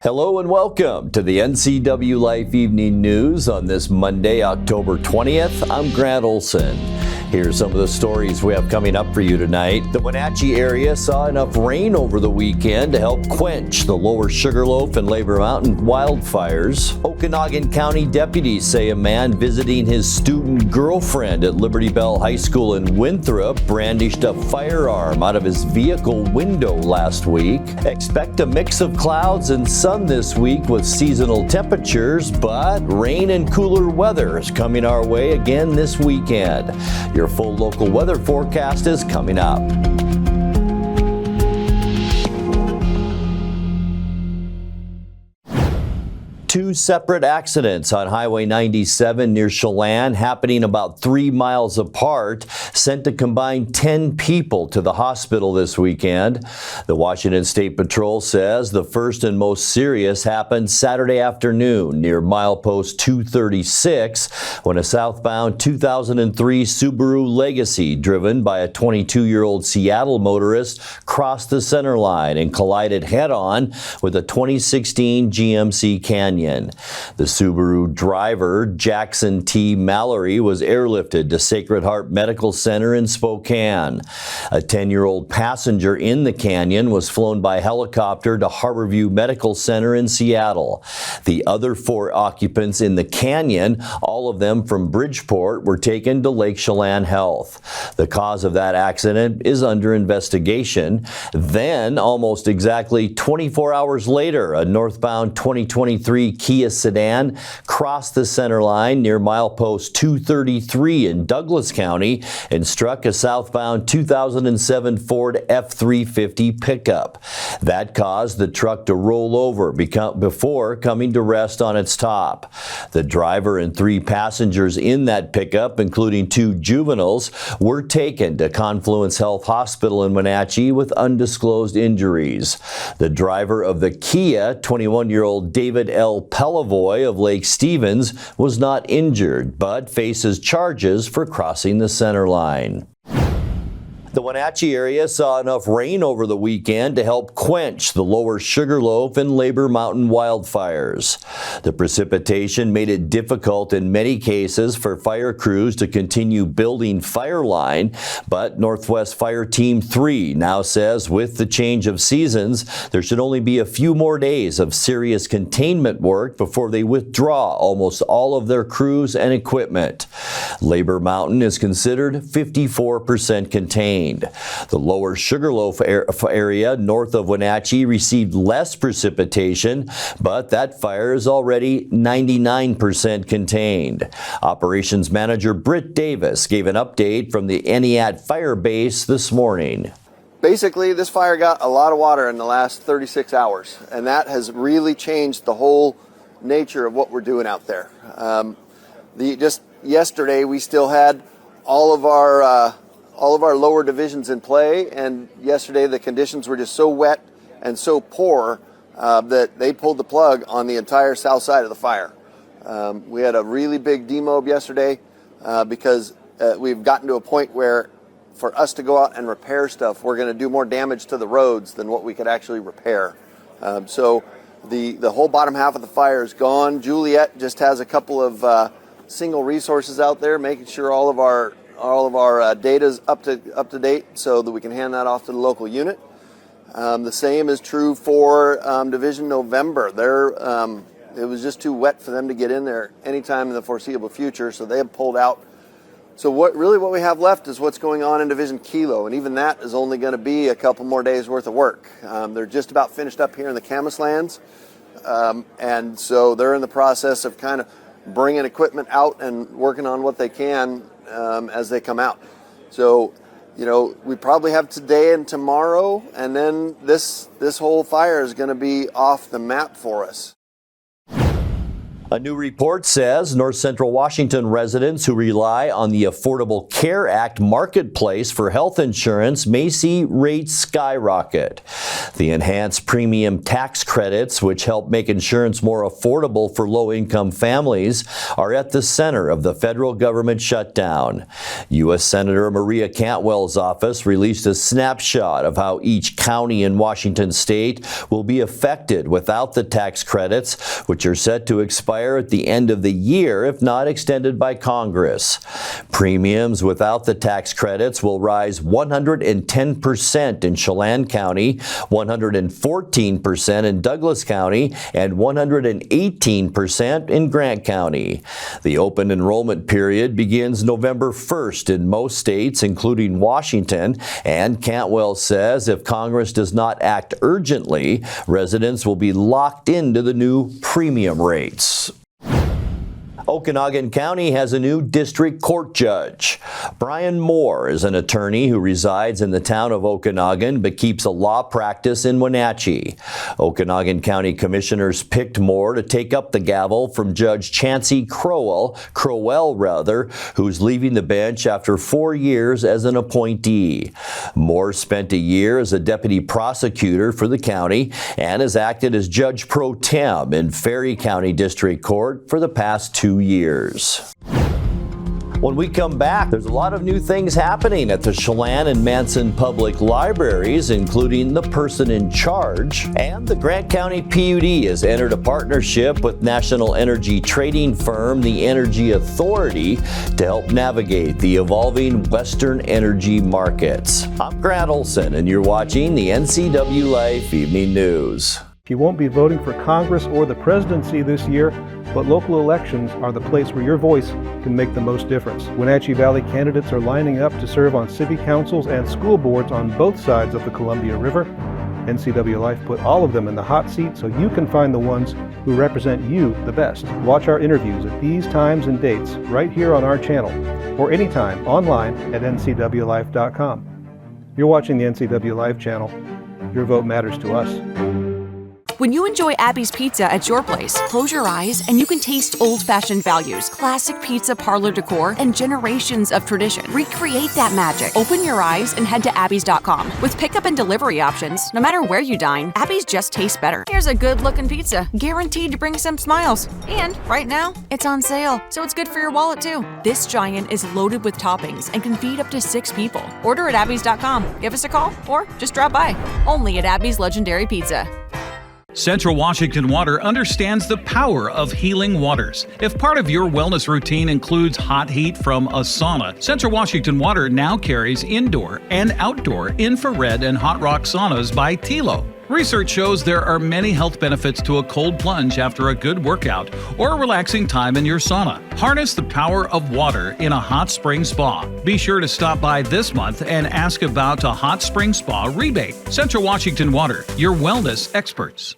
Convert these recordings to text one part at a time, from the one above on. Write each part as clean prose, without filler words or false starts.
Hello and welcome to the NCWLIFE Evening News on this Monday, October 20th. I'm Grant Olson. Here's some of the stories we have coming up for you tonight. The Wenatchee area saw enough rain over the weekend to help quench the lower Sugarloaf and Labor Mountain wildfires. Okanogan County deputies say a man visiting his student girlfriend at Liberty Bell High School in Winthrop brandished a firearm out of his vehicle window last week. Expect a mix of clouds and sun this week with seasonal temperatures, but rain and cooler weather is coming our way again this weekend. Your full local weather forecast is coming up. Two separate accidents on Highway 97 near Chelan, happening about 3 miles apart, sent a combined 10 people to the hospital this weekend. The Washington State Patrol says the first and most serious happened Saturday afternoon near milepost 236 when a southbound 2003 Subaru Legacy driven by a 22-year-old Seattle motorist crossed the center line and collided head-on with a 2016 GMC Canyon. The Subaru driver, Jackson T. Mallory, was airlifted to Sacred Heart Medical Center in Spokane. A 10-year-old passenger in the Canyon was flown by helicopter to Harborview Medical Center in Seattle. The other 4 occupants in the Canyon, all of them from Bridgeport, were taken to Lake Chelan Health. The cause of that accident is under investigation. Then, almost exactly 24 hours later, a northbound 2023 Kia sedan crossed the center line near milepost 233 in Douglas County and struck a southbound 2007 Ford F-350 pickup. That caused the truck to roll over before coming to rest on its top. The driver and 3 passengers in that pickup, including 2 juveniles, were taken to Confluence Health Hospital in Wenatchee with undisclosed injuries. The driver of the Kia, 21-year-old David L. Pellevoy of Lake Stevens, was not injured, but faces charges for crossing the center line. The Wenatchee area saw enough rain over the weekend to help quench the lower Sugarloaf and Labor Mountain wildfires. The precipitation made it difficult in many cases for fire crews to continue building fire line, but Northwest Fire Team 3 now says with the change of seasons, there should only be a few more days of serious containment work before they withdraw almost all of their crews and equipment. Labor Mountain is considered 54% contained. The lower Sugarloaf area north of Wenatchee received less precipitation, but that fire is already 99% contained. Operations Manager Britt Davis gave an update from the Eniat Fire Base this morning. Basically, this fire got a lot of water in the last 36 hours, and that has really changed the whole nature of what we're doing out there. Just yesterday, we still had all of our lower divisions in play, and yesterday the conditions were just so wet and so poor that they pulled the plug on the entire south side of the fire. We had a really big demob yesterday because we've gotten to a point where for us to go out and repair stuff, we're going to do more damage to the roads than what we could actually repair. So the whole bottom half of the fire is gone. Juliet just has a couple of single resources out there, making sure all of our data is up to date so that we can hand that off to the local unit. The same is true for Division November. It was just too wet for them to get in there anytime in the foreseeable future, so they have pulled out. So what we have left is what's going on in Division Kilo, and even that is only going to be a couple more days worth of work. They're just about finished up here in the Camas lands, and so they're in the process of kind of bringing equipment out and working on what they can as they come out. So, we probably have today and tomorrow, and then this whole fire is going to be off the map for us. A new report says North Central Washington residents who rely on the Affordable Care Act marketplace for health insurance may see rates skyrocket. The enhanced premium tax credits, which help make insurance more affordable for low-income families, are at the center of the federal government shutdown. U.S. Senator Maria Cantwell's office released a snapshot of how each county in Washington state will be affected without the tax credits, which are set to expire at the end of the year if not extended by Congress. Premiums without the tax credits will rise 110% in Chelan County, 114% in Douglas County, and 118% in Grant County. The open enrollment period begins November 1st in most states, including Washington, and Cantwell says if Congress does not act urgently, residents will be locked into the new premium rates. Okanogan County has a new district court judge. Brian Moore is an attorney who resides in the town of Okanogan but keeps a law practice in Wenatchee. Okanogan County commissioners picked Moore to take up the gavel from Judge Chancey Crowell, who's leaving the bench after 4 years as an appointee. Moore spent a year as a deputy prosecutor for the county and has acted as judge pro tem in Ferry County District Court for the past 2 years. When we come back, there's a lot of new things happening at the Chelan and Manson public libraries, including the person in charge. And the Grant County PUD has entered a partnership with national energy trading firm, the Energy Authority, to help navigate the evolving Western energy markets. I'm Grant Olson, and you're watching the NCWLIFE Evening News. You won't be voting for Congress or the presidency this year, but local elections are the place where your voice can make the most difference. Wenatchee Valley candidates are lining up to serve on city councils and school boards on both sides of the Columbia River. NCWLIFE put all of them in the hot seat so you can find the ones who represent you the best. Watch our interviews at these times and dates right here on our channel or anytime online at ncwlife.com. You're watching the NCWLIFE channel. Your vote matters to us. When you enjoy Abby's Pizza at your place, close your eyes and you can taste old-fashioned values, classic pizza parlor decor, and generations of tradition. Recreate that magic. Open your eyes and head to abbys.com. With pickup and delivery options, no matter where you dine, Abby's just tastes better. Here's a good-looking pizza, guaranteed to bring some smiles. And right now, it's on sale, so it's good for your wallet too. This giant is loaded with toppings and can feed up to 6 people. Order at abbys.com. Give us a call or just drop by. Only at Abby's Legendary Pizza. Central Washington Water understands the power of healing waters. If part of your wellness routine includes hot heat from a sauna, Central Washington Water now carries indoor and outdoor infrared and hot rock saunas by Tilo. Research shows there are many health benefits to a cold plunge after a good workout or a relaxing time in your sauna. Harness the power of water in a hot spring spa. Be sure to stop by this month and ask about a hot spring spa rebate. Central Washington Water, your wellness experts.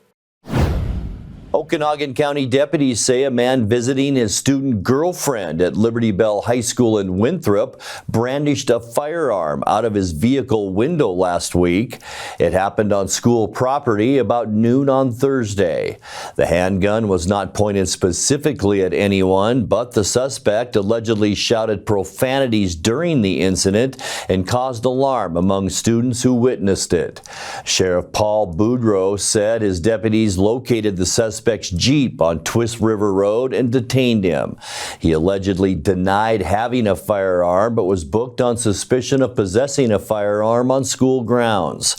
Okanogan County deputies say a man visiting his student girlfriend at Liberty Bell High School in Winthrop brandished a firearm out of his vehicle window last week. It happened on school property about noon on Thursday. The handgun was not pointed specifically at anyone, but the suspect allegedly shouted profanities during the incident and caused alarm among students who witnessed it. Sheriff Paul Boudreau said his deputies located the suspect's Jeep on Twist River Road and detained him. He allegedly denied having a firearm but was booked on suspicion of possessing a firearm on school grounds.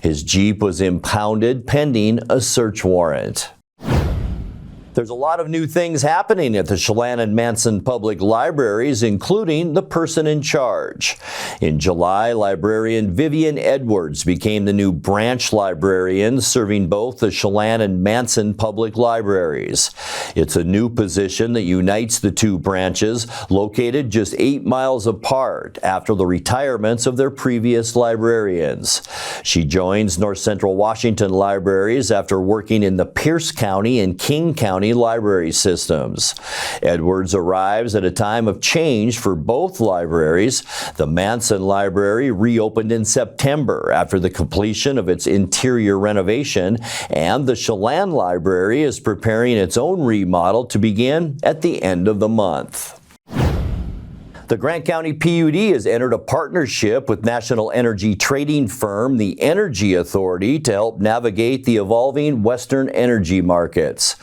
His Jeep was impounded pending a search warrant. There's a lot of new things happening at the Chelan and Manson public libraries, including the person in charge. In July, librarian Vivian Edwards became the new branch librarian, serving both the Chelan and Manson public libraries. It's a new position that unites the two branches, located just 8 miles apart after the retirements of their previous librarians. She joins North Central Washington libraries after working in the Pierce County and King County County library systems. Edwards arrives at a time of change for both libraries. The Manson Library reopened in September after the completion of its interior renovation, and the Chelan Library is preparing its own remodel to begin at the end of the month. The Grant County PUD has entered a partnership with national energy trading firm, the Energy Authority, to help navigate the evolving Western energy markets.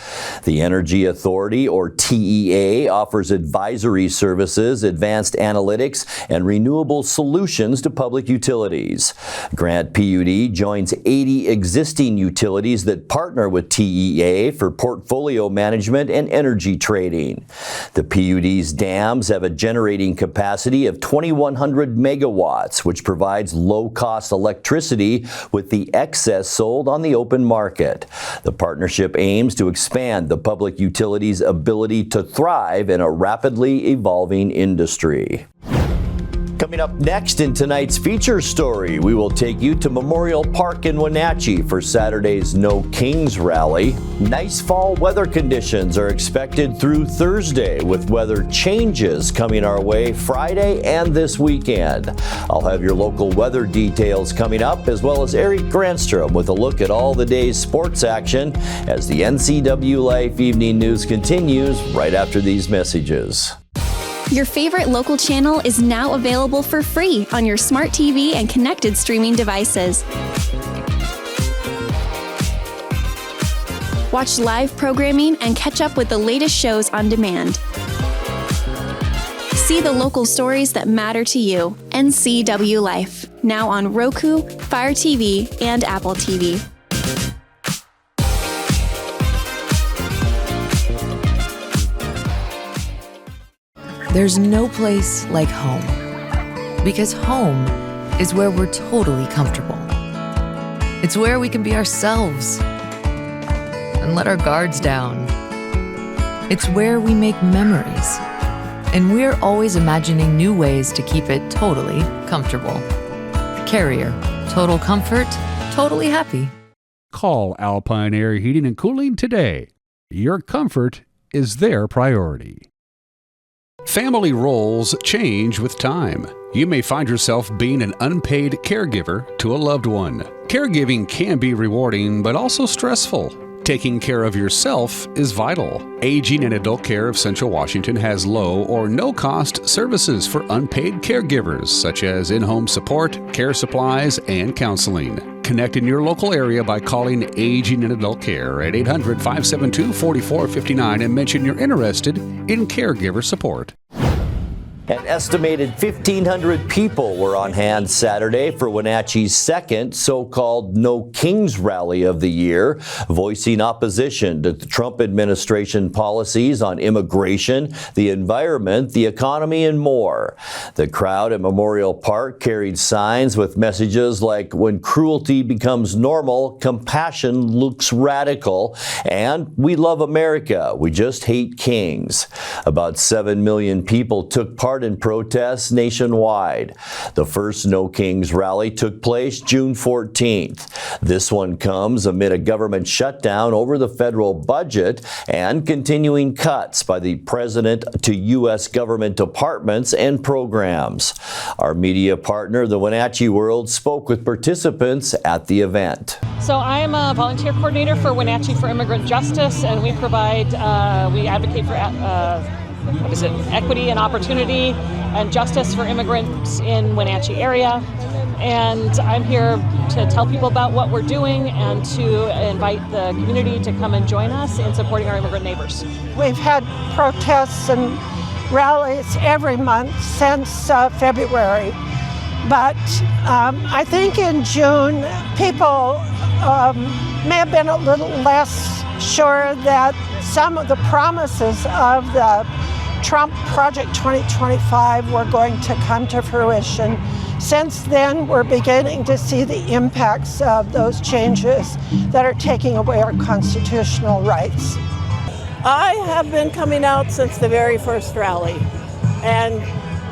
The Energy Authority, or TEA, offers advisory services, advanced analytics, and renewable solutions to public utilities. Grant PUD joins 80 existing utilities that partner with TEA for portfolio management and energy trading. The PUD's dams have a generating capacity of 2,100 megawatts, which provides low-cost electricity with the excess sold on the open market. The partnership aims to expand the public utilities' ability to thrive in a rapidly evolving industry. Coming up next in tonight's feature story, we will take you to Memorial Park in Wenatchee for Saturday's No Kings Rally. Nice fall weather conditions are expected through Thursday, with weather changes coming our way Friday and this weekend. I'll have your local weather details coming up, as well as Eric Granstrom with a look at all the day's sports action as the NCWLIFE Evening News continues right after these messages. Your favorite local channel is now available for free on your smart TV and connected streaming devices. Watch live programming and catch up with the latest shows on demand. See the local stories that matter to you. NCWLIFE, now on Roku, Fire TV, and Apple TV. There's no place like home, because home is where we're totally comfortable. It's where we can be ourselves and let our guards down. It's where we make memories, and we're always imagining new ways to keep it totally comfortable. Carrier, total comfort, totally happy. Call Alpine Air Heating and Cooling today. Your comfort is their priority. Family roles change with time. You may find yourself being an unpaid caregiver to a loved one. Caregiving can be rewarding, but also stressful. Taking care of yourself is vital. Aging and Adult Care of Central Washington has low or no cost services for unpaid caregivers, such as in-home support, care supplies, and counseling. Connect in your local area by calling Aging and Adult Care at 800-572-4459 and mention you're interested in caregiver support. An estimated 1,500 people were on hand Saturday for Wenatchee's second so-called No Kings Rally of the year, voicing opposition to the Trump administration policies on immigration, the environment, the economy, and more. The crowd at Memorial Park carried signs with messages like, "When cruelty becomes normal, compassion looks radical," and "We love America, we just hate kings." About 7 million people took part in protests nationwide. The first No Kings Rally took place June 14th. This one comes amid a government shutdown over the federal budget and continuing cuts by the president to U.S. government departments and programs. Our media partner, the Wenatchee World, spoke with participants at the event. So I'm a volunteer coordinator for Wenatchee for Immigrant Justice, and we advocate for equity and opportunity and justice for immigrants in Wenatchee area. And I'm here to tell people about what we're doing and to invite the community to come and join us in supporting our immigrant neighbors. We've had protests and rallies every month since February. But I think in June, people may have been a little less sure that some of the promises of the Trump Project 2025 were going to come to fruition. Since then, we're beginning to see the impacts of those changes that are taking away our constitutional rights. I have been coming out since the very first rally, and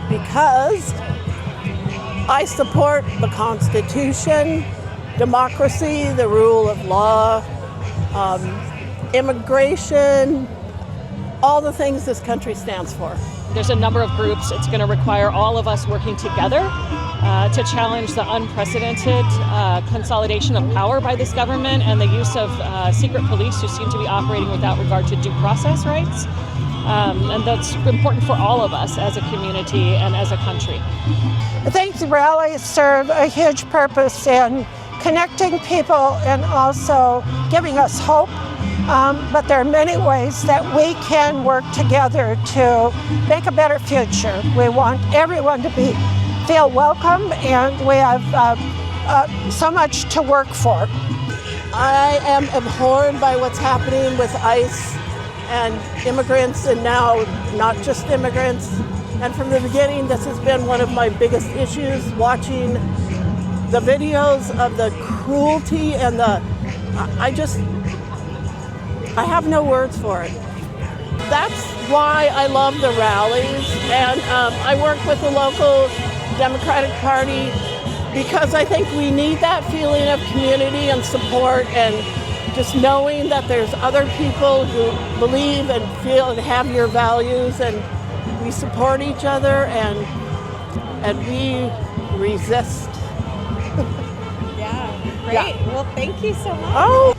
because I support the Constitution, democracy, the rule of law, immigration, all the things this country stands for. There's a number of groups. It's going to require all of us working together to challenge the unprecedented consolidation of power by this government and the use of secret police who seem to be operating without regard to due process rights. And that's important for all of us as a community and as a country. I think the rallies serve a huge purpose in connecting people and also giving us hope. But there are many ways that we can work together to make a better future. We want everyone to feel welcome, and we have so much to work for. I am abhorred by what's happening with ICE and immigrants, and now not just immigrants. And from the beginning, this has been one of my biggest issues, watching the videos of the cruelty and I have no words for it. That's why I love the rallies, and I work with the local Democratic Party because I think we need that feeling of community and support, and just knowing that there's other people who believe and feel and have your values, and we support each other and we resist. Yeah, great. Yeah. Well, thank you so much. Oh.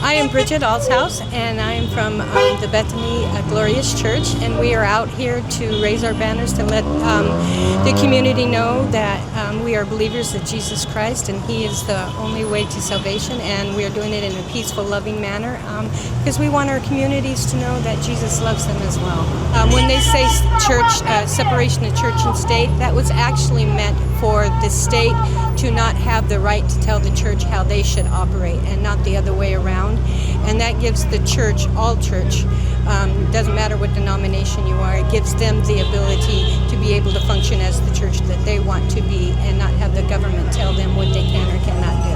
I am Bridget Alshouse, and I am from the Bethany Glorious Church, and we are out here to raise our banners to let the community know that we are believers of Jesus Christ, and He is the only way to salvation, and we are doing it in a peaceful, loving manner because we want our communities to know that Jesus loves them as well. When they say church, separation of church and state, that was actually meant for the state to not have the right to tell the church how they should operate and not the other way around. And that gives the church, all church, doesn't matter what denomination you are, it gives them the ability to be able to function as the church that they want to be and not have the government tell them what they can or cannot do.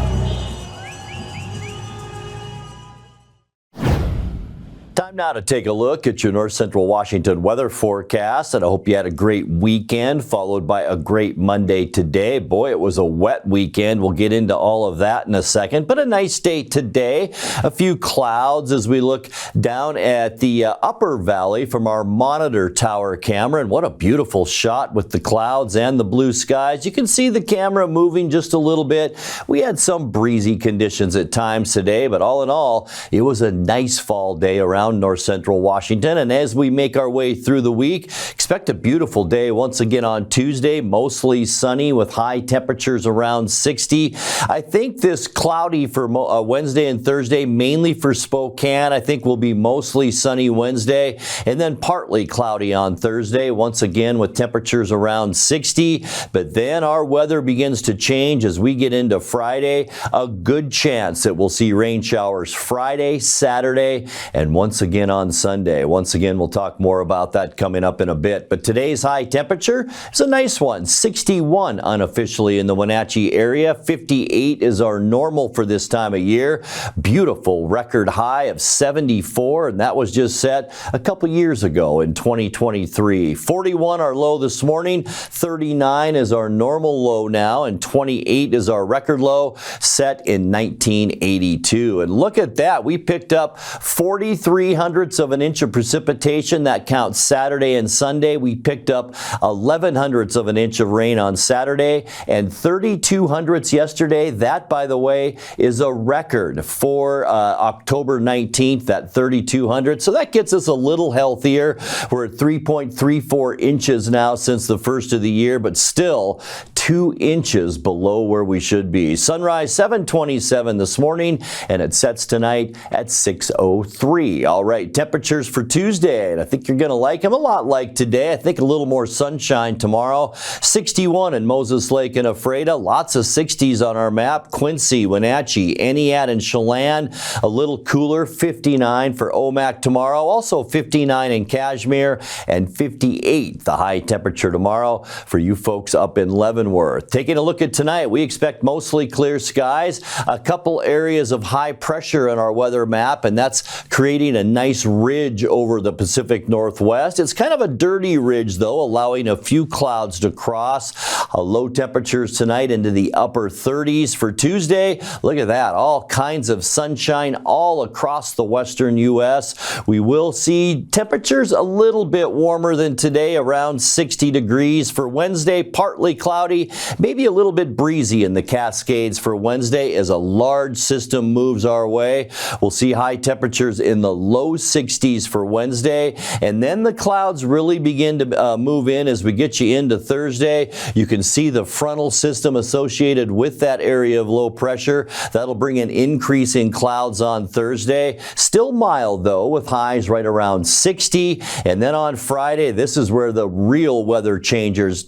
Time now to take a look at your North Central Washington weather forecast, and I hope you had a great weekend followed by a great Monday today. Boy, it was a wet weekend. We'll get into all of that in a second, but a nice day today. A few clouds as we look down at the upper valley from our monitor tower camera, and what a beautiful shot with the clouds and the blue skies. You can see the camera moving just a little bit. We had some breezy conditions at times today, but all in all, it was a nice fall day around North Central Washington. And as we make our way through the week, expect a beautiful day once again on Tuesday, mostly sunny with high temperatures around 60. I think this cloudy for Wednesday and Thursday, mainly for Spokane. I think will be mostly sunny Wednesday and then partly cloudy on Thursday, once again with temperatures around 60. But then our weather begins to change as we get into Friday. A good chance that we'll see rain showers Friday, Saturday, and once again on Sunday. Once again, we'll talk more about that coming up in a bit. But today's high temperature is a nice one. 61 unofficially in the Wenatchee area. 58 is our normal for this time of year. Beautiful record high of 74, and that was just set a couple years ago in 2023. 41 our low this morning. 39 is our normal low now, and 28 is our record low set in 1982. And look at that. We picked up 43 hundredths of an inch of precipitation. That counts Saturday and Sunday. We picked up 11 hundredths of an inch of rain on Saturday and 32 hundredths yesterday. That, by the way, is a record for October 19th, that 32 hundredths. So that gets us a little healthier. We're at 3.34 inches now since the first of the year, but still 2 inches below where we should be. Sunrise 7:27 this morning, and it sets tonight at 6:03. All right, temperatures for Tuesday, and I think you're going to like them a lot like today. I think a little more sunshine tomorrow. 61 in Moses Lake and Ephrata. Lots of 60s on our map. Quincy, Wenatchee, Entiat, and Chelan. A little cooler, 59 for Omak tomorrow. Also 59 in Kashmir and 58 the high temperature tomorrow for you folks up in Leavenworth. Leavenworth. Taking a look at tonight, we expect mostly clear skies, a couple areas of high pressure on our weather map, and that's creating a nice ridge over the Pacific Northwest. It's kind of a dirty ridge, though, allowing a few clouds to cross. Low temperatures tonight into the upper 30s. For Tuesday, look at that, all kinds of sunshine all across the western U.S. We will see temperatures a little bit warmer than today, around 60 degrees. For Wednesday, partly cloudy, maybe a little bit breezy in the Cascades for Wednesday as a large system moves our way. We'll see high temperatures in the low 60s for Wednesday, and then the clouds really begin to move in as we get you into Thursday. You can see the frontal system associated with that area of low pressure. That'll bring an increase in clouds on Thursday. Still mild, though, with highs right around 60. And then on Friday, this is where the real weather changes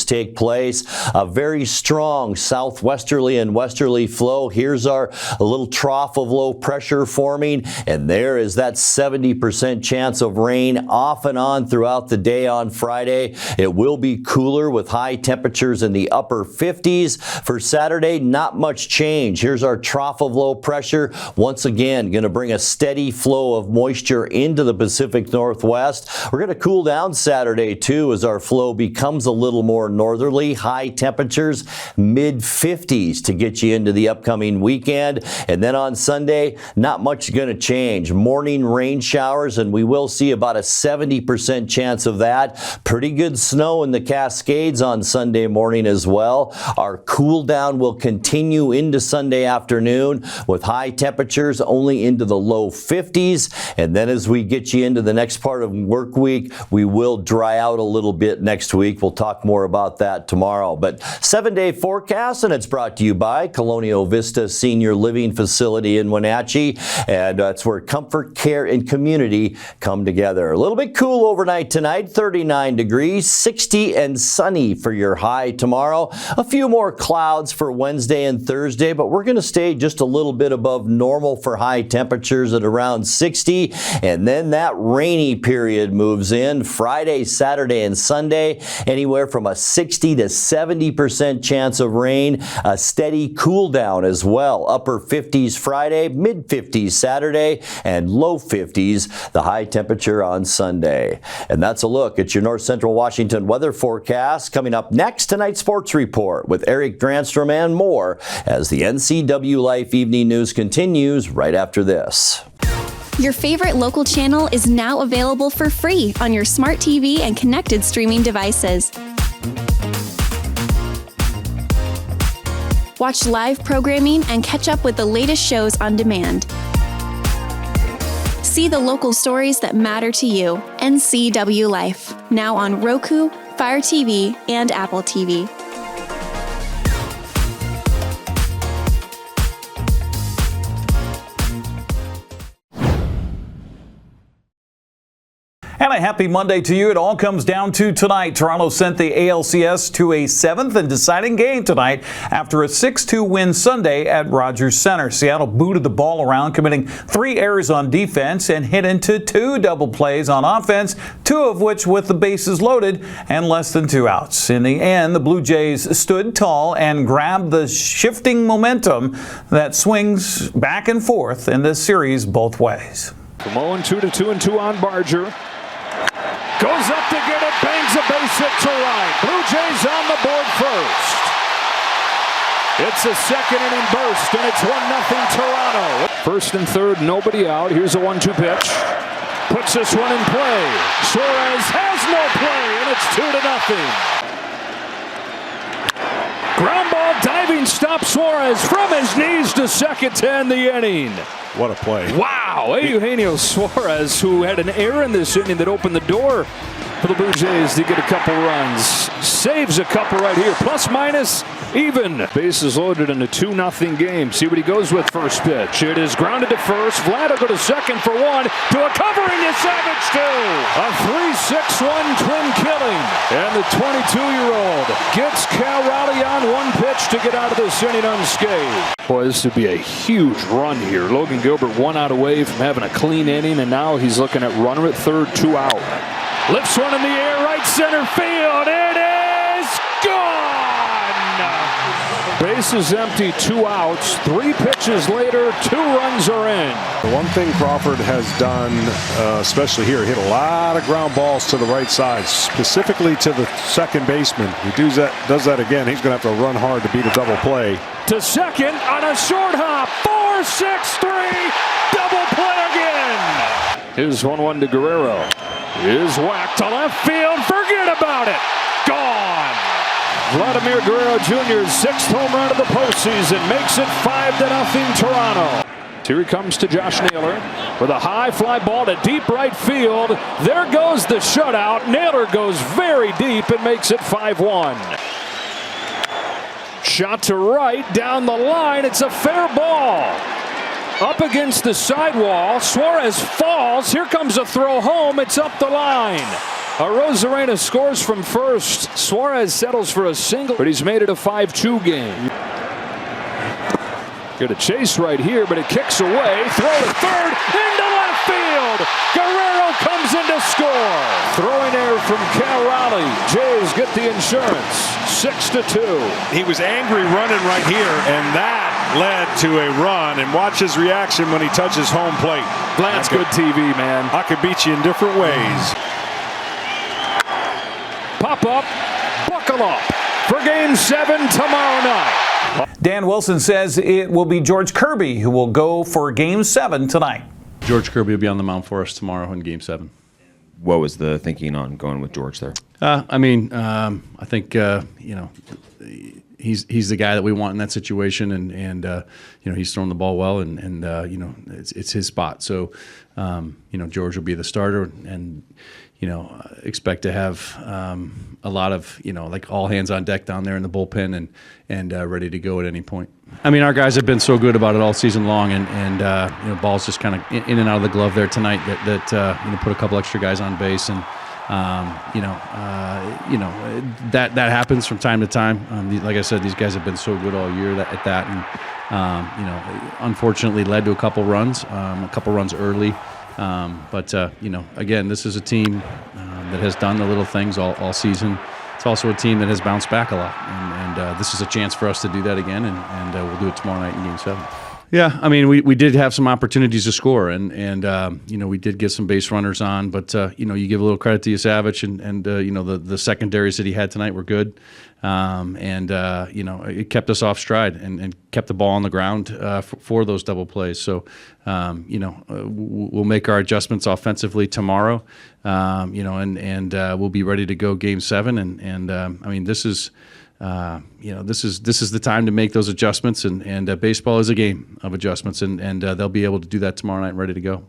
take place. A very strong southwesterly and westerly flow. Here's our little trough of low pressure forming, and there is that 70% chance of rain off and on throughout the day on Friday. It will be cooler with high temperatures in the upper 50s. For Saturday, not much change. Here's our trough of low pressure. Once again, going to bring a steady flow of moisture into the Pacific Northwest. We're going to cool down Saturday, too, as our flow becomes a little more northerly. High temperatures, mid-50s to get you into the upcoming weekend. And then on Sunday, not much going to change. Morning rain showers, and we will see about a 70% chance of that. Pretty good snow in the Cascades on Sunday morning as well. Our cool down will continue into Sunday afternoon with high temperatures only into the low 50s. And then as we get you into the next part of work week, we will dry out a little bit next week. We'll talk more about that tomorrow. But 7-day forecast, and it's brought to you by Colonial Vista Senior Living Facility in Wenatchee. And that's where comfort, care, and community come together. A little bit cool overnight tonight, 39 degrees, 60 and sunny for your high tomorrow. A few more clouds for Wednesday and Thursday, but we're going to stay just a little bit above normal for high temperatures at around 60. And then that rainy period moves in Friday, Saturday, and Sunday, anywhere from a 60 to 70% chance of rain. A steady cool down as well. Upper 50s Friday, mid 50s Saturday, and low 50s the high temperature on Sunday. And that's a look at your North Central Washington weather forecast. Coming up next, tonight's sports report with Eric Dranstrom and more as the NCWLIFE Evening News continues right after this. Your favorite local channel is now available for free on your smart TV and connected streaming devices. Watch live programming and catch up with the latest shows on demand. See the local stories that matter to you. NCWLIFE, now on Roku, Fire TV, and Apple TV. And a happy Monday to you. It all comes down to tonight. Toronto sent the ALCS to a 7th and deciding game tonight after a 6-2 win Sunday at Rogers Center. Seattle booted the ball around, committing 3 errors on defense and hit into 2 double plays on offense, 2 of which with the bases loaded and less than 2 outs. In the end, the Blue Jays stood tall and grabbed the shifting momentum that swings back and forth in this series both ways. From 0-2 to 2-2 on Barger. Goes up to get it, bangs a base hit to right. Blue Jays on the board first. It's a second inning burst, and it's 1-0 Toronto. First and third, nobody out. Here's a 1-2 pitch. Puts this one in play. Suarez has no play, and it's 2-0. Ground ball, diving stop. Suarez from his knees to second to end the inning. What a play. Wow, Eugenio Suarez, who had an error in this inning that opened the door for the Blue Jays to get a couple runs. Saves a couple right here. Plus minus even. Bases loaded in a 2-0 game. See what he goes with first pitch. It is grounded to first. Vlad will go to second for 1. To a covering to Savage 2. A 3-6-1 twin killing. And the 22-year-old gets Cal Raleigh on 1 pitch to get out of this inning unscathed. Boy, this would be a huge run here. Logan Gilbert 1 out away from having a clean inning, and now he's looking at runner at third, 2 out. Lifts one in the air, right center field. It is gone! Bases empty, 2 outs. 3 pitches later, 2 runs are in. The one thing Crawford has done, especially here, hit a lot of ground balls to the right side, specifically to the second baseman. He does that again. He's going to have to run hard to beat a double play. To second on a short hop. 4-6-3. Double play again. Here's 1-1 to Guerrero. Is whacked to left field. Forget about it. Gone. Vladimir Guerrero Jr.'s 6th home run of the postseason makes it 5-0 Toronto. Here he comes to Josh Naylor with a high fly ball to deep right field. There goes the shutout. Naylor goes very deep and makes it 5-1. Shot to right, down the line. It's a fair ball. Up against the sidewall. Suarez falls. Here comes a throw home. It's up the line. Arozarena scores from first. Suarez settles for a single, but he's made it a 5-2 game. Got a chase right here, but it kicks away. Throw to third, into left field. Guerrero comes in to score. Throwing error from Cal Raleigh. Jays get the insurance. 6-2. He was angry running right here, and that led to a run. And watch his reaction when he touches home plate. That's good TV, man. I could beat you in different ways. Pop up, buckle up for Game 7 tomorrow night. Dan Wilson says it will be George Kirby who will go for Game 7 tonight. George Kirby will be on the mound for us tomorrow in Game 7. What was the thinking on going with George there? I think he's the guy that we want in that situation, and he's throwing the ball well, and it's his spot. So George will be the starter, and expect to have a lot of like all hands on deck down there in the bullpen and ready to go at any point. I mean, our guys have been so good about it all season long, and balls just kind of in and out of the glove there tonight that put a couple extra guys on base, and that happens from time to time. Like I said, these guys have been so good all year at that, and unfortunately led to a couple runs early. But again, this is a team that has done the little things all season. It's also a team that has bounced back a lot, and this is a chance for us to do that again, and we'll do it tomorrow night in Game 7. Yeah, I mean, we did have some opportunities to score, and we did get some base runners on, but you give a little credit to Yusavich, and the secondaries that he had tonight were good, it kept us off stride and kept the ball on the ground for those double plays. So we'll make our adjustments offensively tomorrow, and we'll be ready to go Game 7, and I mean this is the time to make those adjustments, and baseball is a game of adjustments, and they'll be able to do that tomorrow night, ready to go.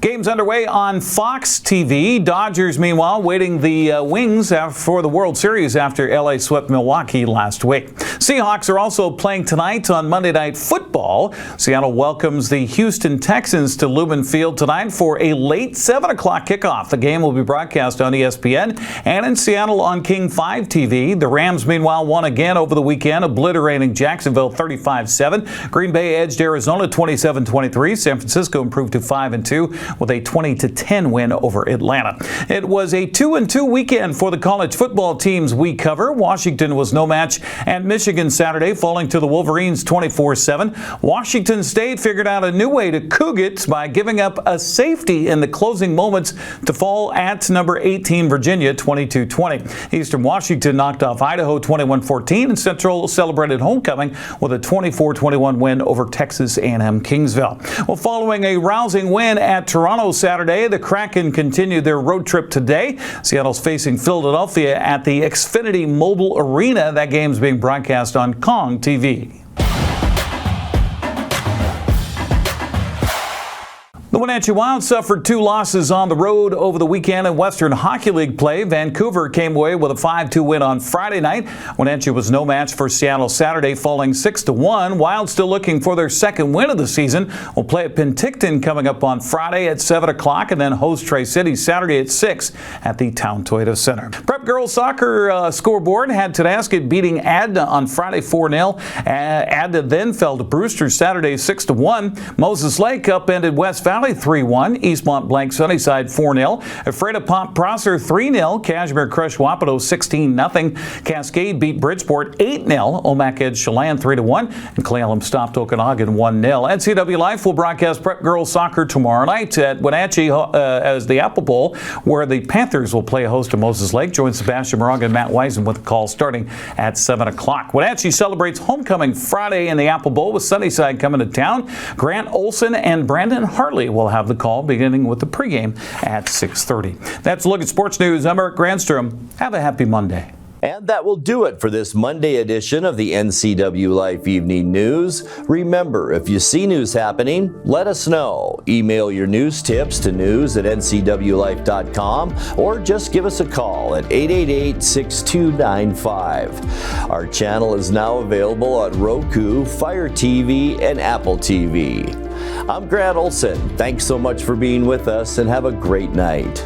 Games underway on Fox TV. Dodgers, meanwhile, waiting the wings for the World Series after LA swept Milwaukee last week. Seahawks are also playing tonight on Monday Night Football. Seattle welcomes the Houston Texans to Lumen Field tonight for a late 7 o'clock kickoff. The game will be broadcast on ESPN and in Seattle on King 5 TV. The Rams, meanwhile, won again over the weekend, obliterating Jacksonville 35-7. Green Bay edged Arizona 27-23. San Francisco improved to 5-2. With a 20-10 win over Atlanta. It was a 2-2 weekend for the college football teams we cover. Washington was no match at Michigan Saturday, falling to the Wolverines 24-7. Washington State figured out a new way to coug it by giving up a safety in the closing moments to fall at number 18 Virginia 22-20. Eastern Washington knocked off Idaho 21-14, and Central celebrated homecoming with a 24-21 win over Texas A&M Kingsville. Well, following a rousing win at Toronto Saturday, the Kraken continued their road trip today. Seattle's facing Philadelphia at the Xfinity Mobile Arena. That game's being broadcast on Kong TV. The Wenatchee Wild suffered 2 losses on the road over the weekend in Western Hockey League play. Vancouver came away with a 5-2 win on Friday night. Wenatchee was no match for Seattle Saturday, falling 6-1. Wild still looking for their second win of the season. Will play at Penticton coming up on Friday at 7 o'clock and then host Tri-City Saturday at 6 at the Town Toyota Center. Prep girls soccer scoreboard had Tonasket beating Adna on Friday 4-0. Adna then fell to Brewster Saturday 6-1. Moses Lake upended West Valley Valley 3-1, Eastmont Blank Sunnyside 4-0, Ephrata Pont Prosser 3-0, Cashmere crushed Wapato 16-0, Cascade beat Bridgeport 8-0, Omak edged Chelan 3-1, and Cle Elum stopped Okanogan 1-0. NCWLIFE will broadcast prep girls soccer tomorrow night at Wenatchee as the Apple Bowl, where the Panthers will play host to Moses Lake. Join Sebastian Moraga and Matt Weisen with the call starting at 7 o'clock. Wenatchee celebrates homecoming Friday in the Apple Bowl with Sunnyside coming to town. Grant Olson and Brandon Hartley will have the call beginning with the pregame at 6:30. That's a look at sports news. I'm Eric Granstrom. Have a happy Monday. And that will do it for this Monday edition of the NCWLIFE Evening News. Remember, if you see news happening, let us know. Email your news tips to news@ncwlife.com or just give us a call at 888-6295. Our channel is now available on Roku, Fire TV, and Apple TV. I'm Grant Olson. Thanks so much for being with us and have a great night.